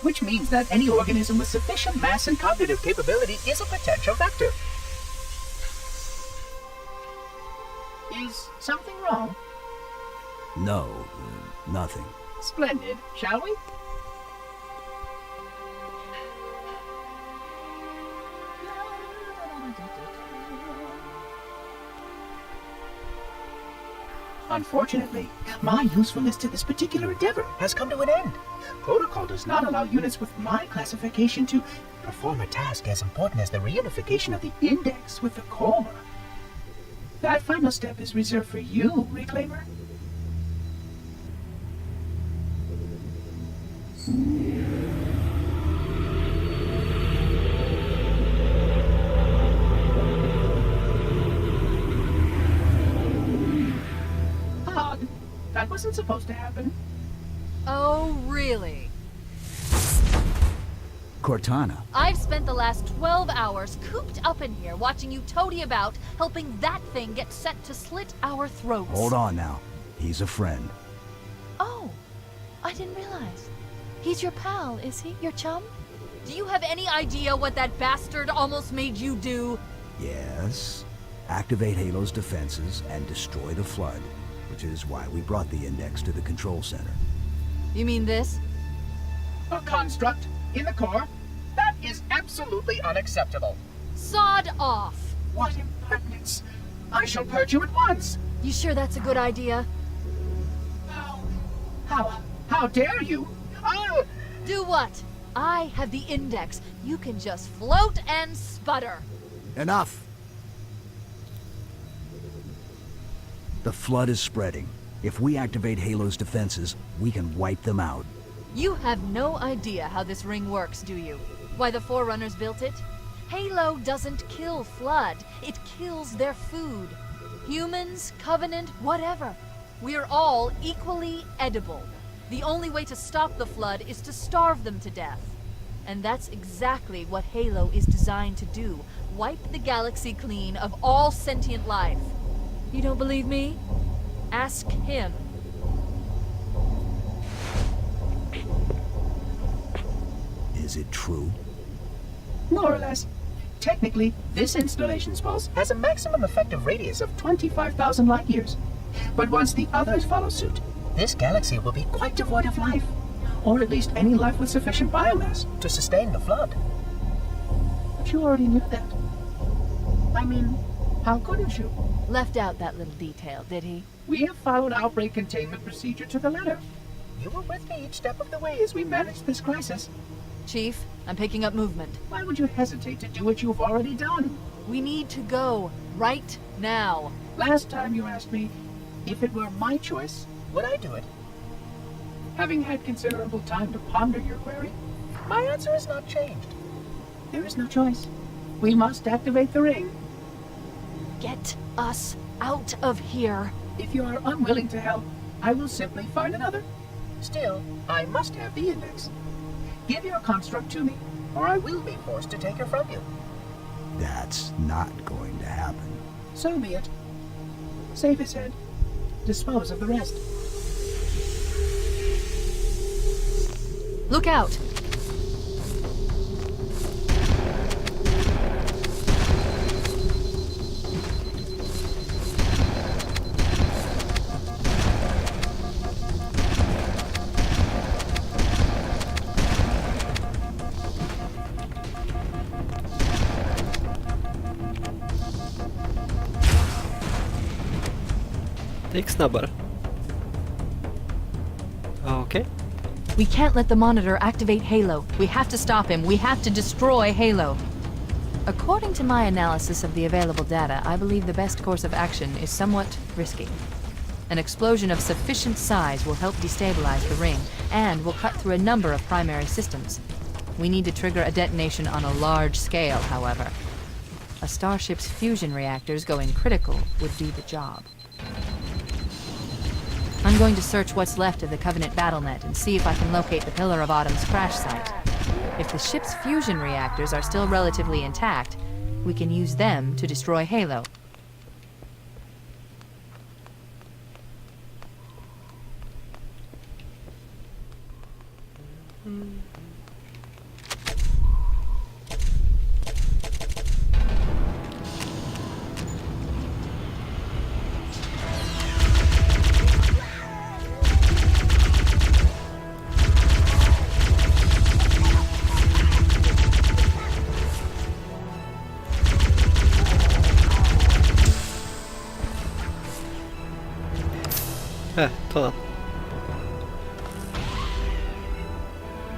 which means that any organism with sufficient mass and cognitive capability is a potential vector. Is something wrong? No, nothing. Splendid, shall we? Unfortunately, my usefulness to this particular endeavor has come to an end. Protocol does not allow units with my classification to perform a task as important as the reunification of the index with the core. That final step is reserved for you, Reclaimer. Odd. That wasn't supposed to happen. Oh, really? Cortana. I've spent the last 12 hours cooped up in here watching you toady about, helping that thing get set to slit our throats. Hold on now. He's a friend. Oh, I didn't realize. He's your pal, is he? Your chum? Do you have any idea what that bastard almost made you do? Yes. Activate Halo's defenses and destroy the flood, which is why we brought the index to the control center. You mean this? A construct in the core? That is absolutely unacceptable. Sod off! What impertinence! I shall purge you at once! You sure that's a good idea? How dare you? Oh! Do what? I have the index. You can just float and sputter. Enough! The flood is spreading. If we activate Halo's defenses, we can wipe them out. You have no idea how this ring works, do you? Why the Forerunners built it? Halo doesn't kill Flood. It kills their food. Humans, Covenant, whatever. We're all equally edible. The only way to stop the Flood is to starve them to death. And that's exactly what Halo is designed to do. Wipe the galaxy clean of all sentient life. You don't believe me? Ask him. Is it true? More or less. Technically, this installation's pulse has a maximum effective radius of 25,000 light years. But once the others follow suit, this galaxy will be quite devoid of life. Or at least any life with sufficient biomass to sustain the flood. But you already knew that. I mean, how couldn't you? Left out that little detail, did he? We have followed outbreak containment procedure to the letter. You were with me each step of the way as we managed this crisis. Chief, I'm picking up movement. Why would you hesitate to do what you've already done? We need to go. Right now. Last time you asked me, if it were my choice, would I do it? Having had considerable time to ponder your query, my answer has not changed. There is no choice. We must activate the ring. Get us out of here. If you are unwilling to help, I will simply find another. Still, I must have the index. Give your construct to me, or I will be forced to take her from you. That's not going to happen. So be it. Save his head. Dispose of the rest. Look out! Det gick snabbare. Okej. We can't let the monitor activate Halo. We have to stop him. We have to destroy Halo. According to my analysis of the available data, I believe the best course of action is somewhat risky. An explosion of sufficient size will help destabilize the ring, and will cut through a number of primary systems. We need to trigger a detonation on a large scale, however. A starship's fusion reactors going critical would do the job. I'm going to search what's left of the Covenant BattleNet and see if I can locate the Pillar of Autumn's crash site. If the ship's fusion reactors are still relatively intact, we can use them to destroy Halo. Ta den.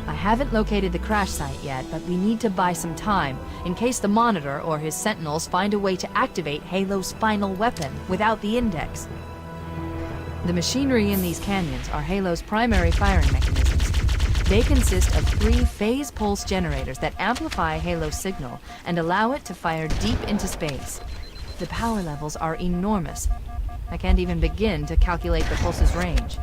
I haven't located the crash site yet, but we need to buy some time in case the Monitor or his Sentinels find a way to activate Halo's final weapon without the Index. The machinery in these canyons are Halo's primary firing mechanisms. They consist of 3 phase pulse generators that amplify Halo's signal and allow it to fire deep into space. The power levels are enormous. I can't even begin to calculate the pulse's range.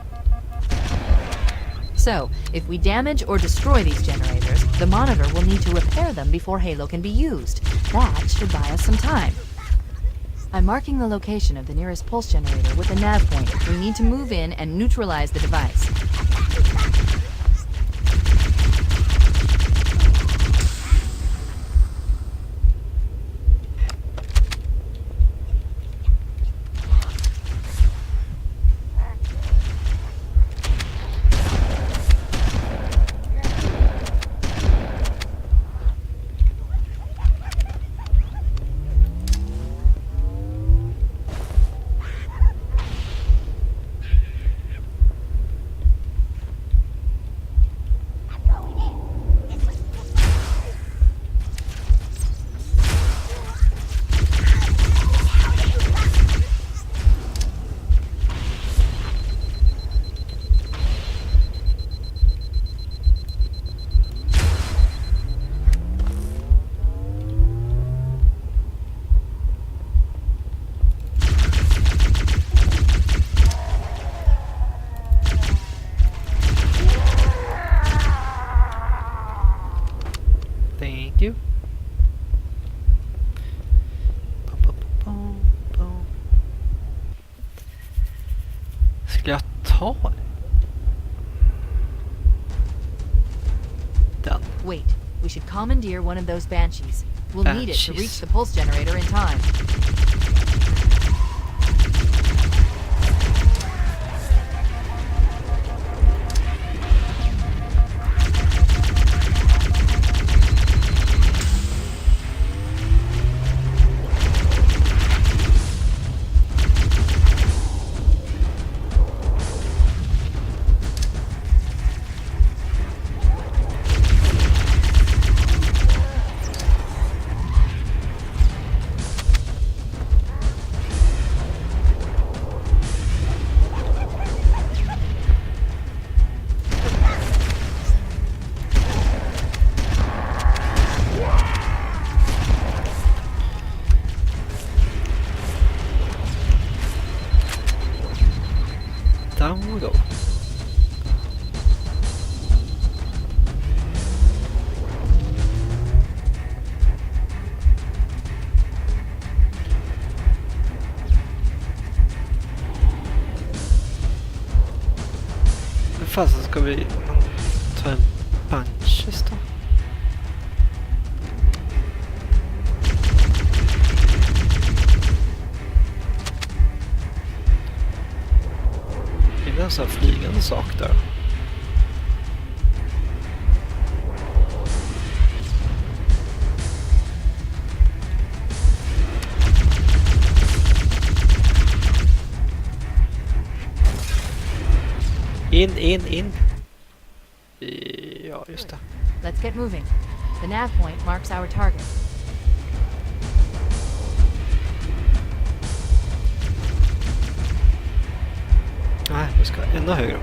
So, if we damage or destroy these generators, the Monitor will need to repair them before Halo can be used. That should buy us some time. I'm marking the location of the nearest pulse generator with a nav point. We need to move in and neutralize the device. Thank you. Skulle jag ta den? Wait, we should commandeer one of those Banshees. We'll need it to reach the pulse generator in time. Down we go. Hur fasen ska vi ta en Bungies då? Det är en sån här flygande sak där. In. Ja, just det. Let's get moving. The nav point marks our target. Nej, vi ska ännu högre upp.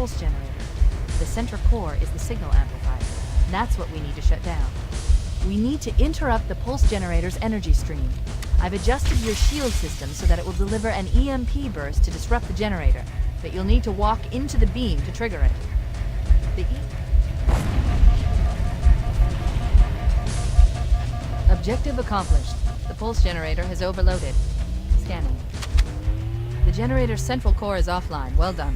pulse generator. The central core is the signal amplifier. That's what we need to shut down. We need to interrupt the pulse generator's energy stream. I've adjusted your shield system so that it will deliver an EMP burst to disrupt the generator, but you'll need to walk into the beam to trigger it. Objective accomplished. The pulse generator has overloaded. Scanning. The generator's central core is offline. Well done.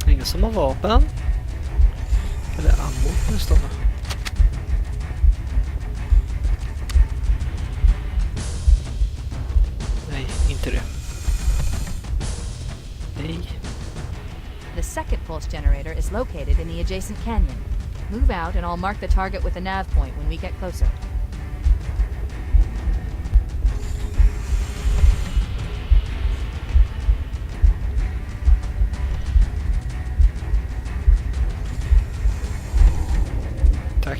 Ingen som har vapen. Eller ammo nästan. Nej, inte det. Nej. The second pulse generator is located in the adjacent canyon. Move out and I'll mark the target with a nav point when we get closer. Tack.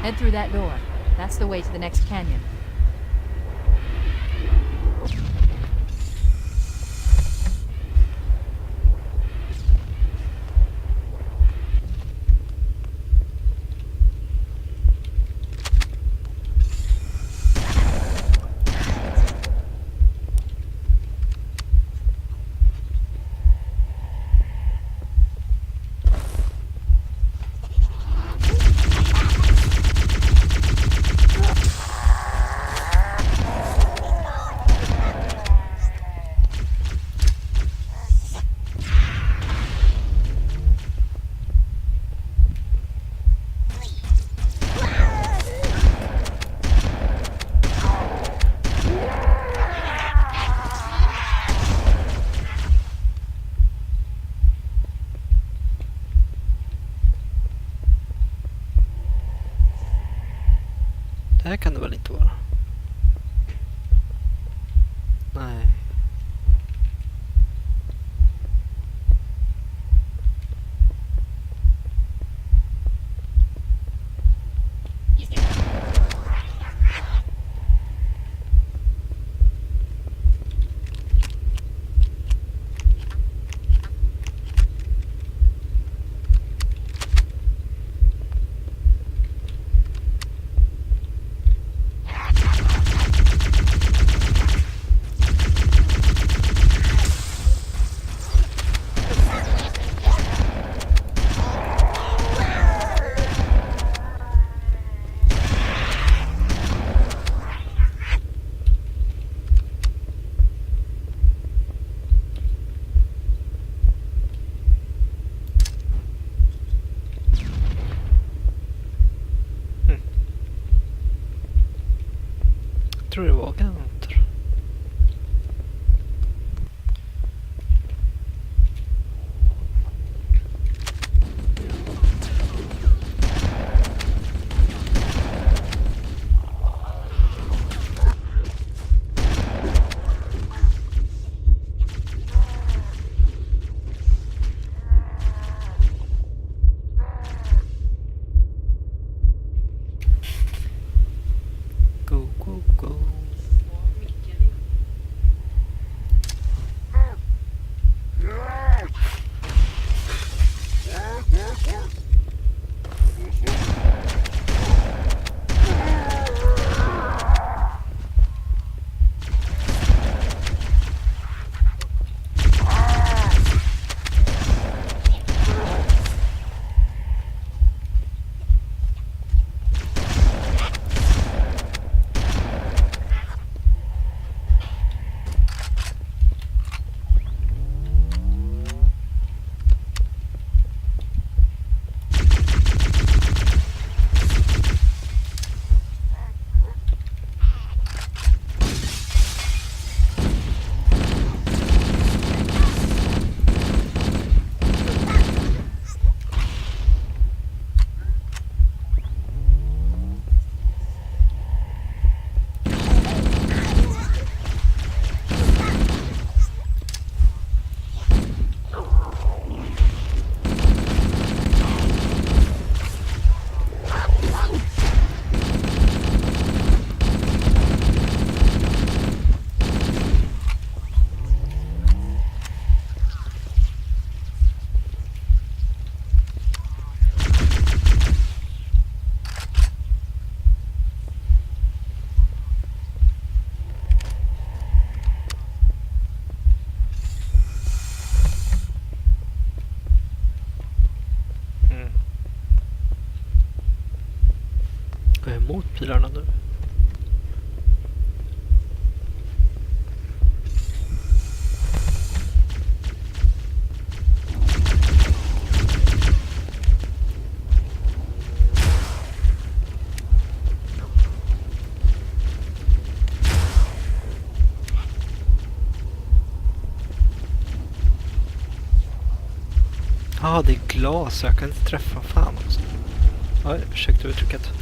Head through that door. That's the way to the next canyon. Det här kan det väl inte vara? Nej. Tror det var kanter. emot pilarna nu. Ja, det är glas. Jag kan inte träffa fan också. Ja, ursäkta uttrycket.